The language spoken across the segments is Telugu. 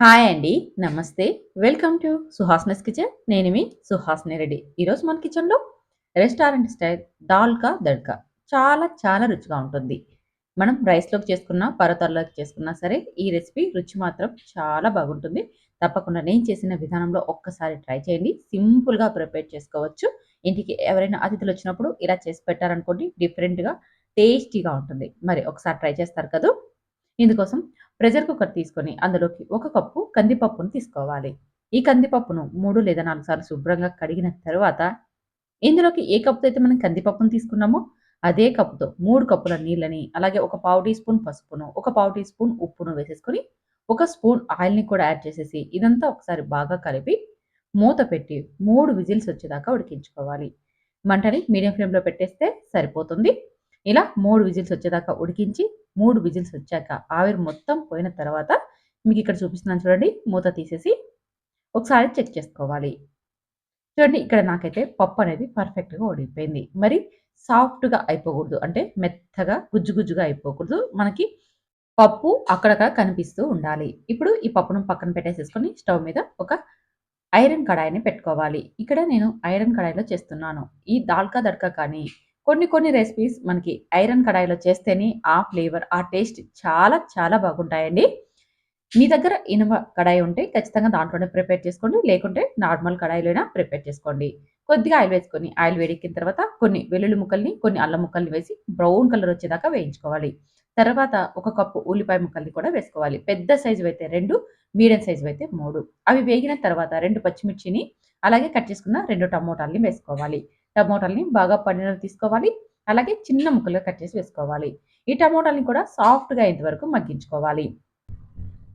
హాయ్ అండి. నమస్తే. Welcome to Suhasini's kitchen. నేను మీ సుహాసిని రెడ్డి. ఈరోజు మన కిచెన్‌లో రెస్టారెంట్ స్టైల్ దాల్ కా దడ్కా చాలా చాలా రుచిగా ఉంటుంది. మనం రైస్‌లోకి చేసుకున్నా, పరోటాల్లోకి చేసుకున్నా సరే ఈ రెసిపీ రుచి మాత్రం చాలా బాగుంటుంది. తప్పకుండా నేను చేసిన విధానంలో ఒక్కసారి ట్రై చేయండి. సింపుల్‌గా ప్రిపేర్ చేసుకోవచ్చు. ఇంటికి ఎవరైనా అతిథులొచ్చినప్పుడు ఇలా చేసి పెట్టారనుకోండి డిఫరెంట్‌గా, టేస్టీగా ఉంటుంది. మరి ఒకసారి ట్రై చేస్తారు కదూ! ఇందుకోసం ప్రెషర్ కుక్కర్ తీసుకొని అందులోకి ఒక కప్పు కందిపప్పును తీసుకోవాలి. ఈ కందిపప్పును 3 లేదా 4 సార్లు శుభ్రంగా కడిగిన తరువాత ఇందులోకి ఏ కప్పుతో అయితే మనం కందిపప్పును తీసుకున్నామో అదే కప్పుతో 3 కప్పుల నీళ్ళని, అలాగే ఒక పావు టీ స్పూన్ పసుపును, ఒక పావు టీ స్పూన్ ఉప్పును వేసేసుకొని, ఒక స్పూన్ ఆయిల్‌ని కూడా యాడ్ చేసేసి ఇదంతా ఒకసారి బాగా కలిపి మూత పెట్టి 3 విజిల్స్ వచ్చేదాకా ఉడికించుకోవాలి. మంటని మీడియం ఫ్లేమ్‌లో పెట్టేస్తే సరిపోతుంది. ఇలా 3 విజిల్స్ వచ్చేదాకా ఉడికించి 3 విజిల్స్ వచ్చాక ఆవిరి మొత్తం పోయిన తర్వాత మీకిక్కడ చూపిస్తున్నాను చూడండి. మూత తీసేసి ఒకసారి చెక్ చేసుకోవాలి. చూడండి ఇక్కడ నాకైతే పప్పు అనేది పర్ఫెక్ట్‌గా ఉడికిపోయింది. మరి సాఫ్ట్‌గా అయిపోకూడదు. అంటే మెత్తగా గుజ్జు గుజ్జుగా అయిపోకూడదు. మనకి పప్పు అక్కడక్కడ కనిపిస్తూ ఉండాలి. ఇప్పుడు ఈ పప్పును పక్కన పెట్టేసేసుకొని స్టవ్ మీద ఒక ఐరన్ కడాయిని పెట్టుకోవాలి. ఇక్కడ నేను ఐరన్ కడాయిలో చేస్తున్నాను. ఈ దాల్‌కా దడ్కా కానీ కొన్ని కొన్ని రెసిపీస్ మనకి ఐరన్ కడాయిలో చేస్తేనే ఆ ఫ్లేవర్, ఆ టేస్ట్ చాలా చాలా బాగుంటాయండి. మీ దగ్గర ఇనుప కడాయి ఉంటే ఖచ్చితంగా దాంట్లోనే ప్రిపేర్ చేసుకోండి. లేకుంటే నార్మల్ కడాయిలోనా ప్రిపేర్ చేసుకోండి. కొద్దిగా ఆయిల్ వేసుకొని, ఆయిల్ వేడెక్కిన తర్వాత కొన్ని వెల్లుల్లి ముక్కల్ని, కొన్ని అల్లం ముక్కల్ని వేసి బ్రౌన్ కలర్ వచ్చేదాకా వేయించుకోవాలి. తర్వాత ఒక కప్పు ఉల్లిపాయ ముక్కల్ని కూడా వేసుకోవాలి. పెద్ద సైజువైతే 2, మీడియం సైజువైతే 3. అవి వేగిన తర్వాత 2 పచ్చిమిర్చిని, అలాగే కట్ చేసుకున్న 2 టమోటాల్ని వేసుకోవాలి. టమోటాల్ని బాగా పండినవి తీసుకోవాలి. అలాగే చిన్న ముక్కలుగా కట్ చేసి వేసుకోవాలి. ఈ టమోటాల్ని కూడా సాఫ్ట్‌గా అయ్యేంత వరకు మగ్గించుకోవాలి.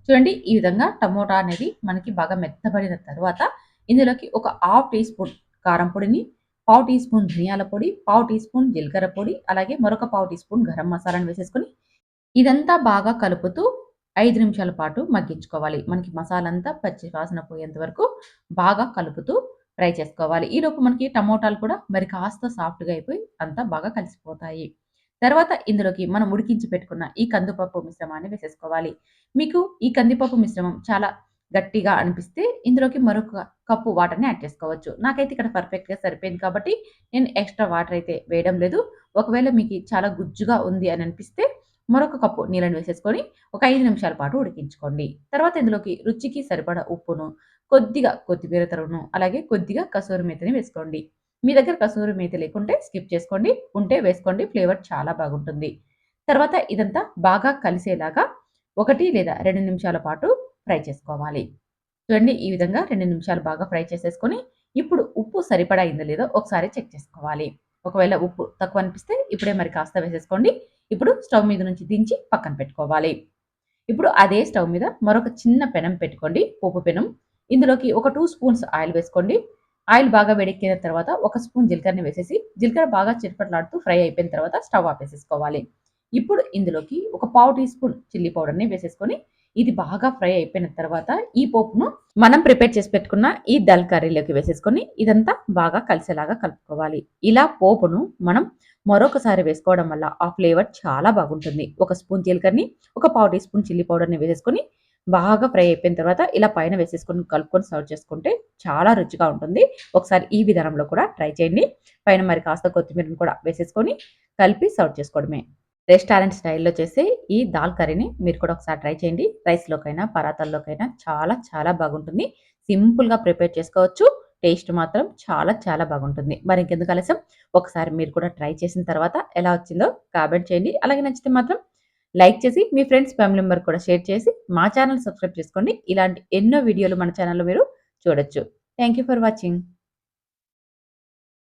చూడండి ఈ విధంగా టమోటా అనేది మనకి బాగా మెత్తబడిన తర్వాత ఇందులోకి ఒక హాఫ్ టీ స్పూన్ కారం పొడిని, పావు టీ స్పూన్ ధనియాల పొడి, పావు టీ స్పూన్ జీలకర్ర పొడి, అలాగే మరొక పావు టీ స్పూన్ గరం మసాలాను వేసేసుకొని ఇదంతా బాగా కలుపుతూ 5 నిమిషాల పాటు మగ్గించుకోవాలి. మనకి మసాలా అంతా పచ్చి వాసన పోయేంత వరకు బాగా కలుపుతూ ఫ్రై చేసుకోవాలి. ఈలోపు మనకి టమోటాలు కూడా మరి కాస్త సాఫ్ట్‌గా అయిపోయి అంతా బాగా కలిసిపోతాయి. తర్వాత ఇందులోకి మనం ఉడికించి పెట్టుకున్న ఈ కందిపప్పు మిశ్రమాన్ని వేసేసుకోవాలి. మీకు ఈ కందిపప్పు మిశ్రమం చాలా గట్టిగా అనిపిస్తే ఇందులోకి మరొక కప్పు వాటర్‌ని యాడ్ చేసుకోవచ్చు. నాకైతే ఇక్కడ పర్ఫెక్ట్‌గా సరిపోయింది కాబట్టి నేను ఎక్స్‌ట్రా వాటర్ అయితే వేయడం లేదు. ఒకవేళ మీకి చాలా గుజ్జుగా ఉంది అని అనిపిస్తే మరొక కప్పు నీళ్ళని వేసేసుకొని ఒక 5 నిమిషాల పాటు ఉడికించుకోండి. తర్వాత ఇందులోకి రుచికి సరిపడా ఉప్పును, కొద్దిగా కొత్తిమీర తరుగును, అలాగే కొద్దిగా కసూరి మేతిని వేసుకోండి. మీ దగ్గర కసూరి మేతి లేకుంటే స్కిప్ చేసుకోండి. ఉంటే వేసుకోండి. ఫ్లేవర్ చాలా బాగుంటుంది. తర్వాత ఇదంతా బాగా కలిసేలాగా 1 లేదా 2 నిమిషాల పాటు ఫ్రై చేసుకోవాలి. చూడండి ఈ విధంగా 2 నిమిషాలు బాగా ఫ్రై చేసేసుకొని, ఇప్పుడు ఉప్పు సరిపడా అయిందో లేదో ఒకసారి చెక్ చేసుకోవాలి. ఒకవేళ ఉప్పు తక్కువ అనిపిస్తే ఇప్పుడే మరి కాస్త వేసేసుకోండి. ఇప్పుడు స్టవ్ మీద నుంచి దించి పక్కన పెట్టుకోవాలి. ఇప్పుడు అదే స్టవ్ మీద మరొక చిన్న పెనం పెట్టుకోండి. పోపు పెనం. ఇందులోకి ఒక 2 స్పూన్స్ ఆయిల్ వేసుకోండి. ఆయిల్ బాగా వేడెక్కిన తర్వాత ఒక స్పూన్ జీలకర్రని వేసేసి, జీలకర్ర బాగా చిటపటలాడుతూ ఫ్రై అయిపోయిన తర్వాత స్టవ్ ఆపేసేసుకోవాలి. ఇప్పుడు ఇందులోకి ఒక పావు టీ స్పూన్ చిల్లీ పౌడర్‌ని వేసేసుకొని, ఇది బాగా ఫ్రై అయిపోయిన తర్వాత ఈ పోపును మనం ప్రిపేర్ చేసి పెట్టుకున్న ఈ దల్ కర్రీలోకి వేసేసుకొని ఇదంతా బాగా కలిసేలాగా కలుపుకోవాలి. ఇలా పోపును మనం మరొకసారి వేసుకోవడం వల్ల ఆ ఫ్లేవర్ చాలా బాగుంటుంది. ఒక స్పూన్ జీలకర్రని, ఒక పావు టీ స్పూన్ చిల్లీ పౌడర్‌ని వేసేసుకొని బాగా ఫ్రై అయిపోయిన తర్వాత ఇలా పైన వేసేసుకొని కలుపుకొని సర్వ్ చేసుకుంటే చాలా రుచిగా ఉంటుంది. ఒకసారి ఈ విధానంలో కూడా ట్రై చేయండి. పైన మరి కాస్త కొత్తిమీరని కూడా వేసేసుకొని కలిపి సర్వ్ చేసుకోవడమే. రెస్టారెంట్ స్టైల్‌లో చేసే ఈ దాల్ కర్రీని మీరు కూడా ఒకసారి ట్రై చేయండి. రైస్‌లోకైనా, పరాతాల్లోకైనా చాలా చాలా బాగుంటుంది. సింపుల్‌గా ప్రిపేర్ చేసుకోవచ్చు. టేస్ట్ మాత్రం చాలా చాలా బాగుంటుంది. మరి ఇంకెందుకు ఆలస్యం ఒకసారి మీరు కూడా ట్రై చేసిన తర్వాత ఎలా వచ్చిందో కామెంట్ చేయండి. అలాగే నచ్చితే మాత్రం లైక్ చేసి మీ ఫ్రెండ్స్, ఫ్యామిలీ మెంబర్ కూడా షేర్ చేసి మా ఛానెల్ సబ్స్క్రైబ్ చేసుకోండి. ఇలాంటి ఎన్నో వీడియోలు మన ఛానెల్‌లో మీరు చూడొచ్చు. Thank you for watching.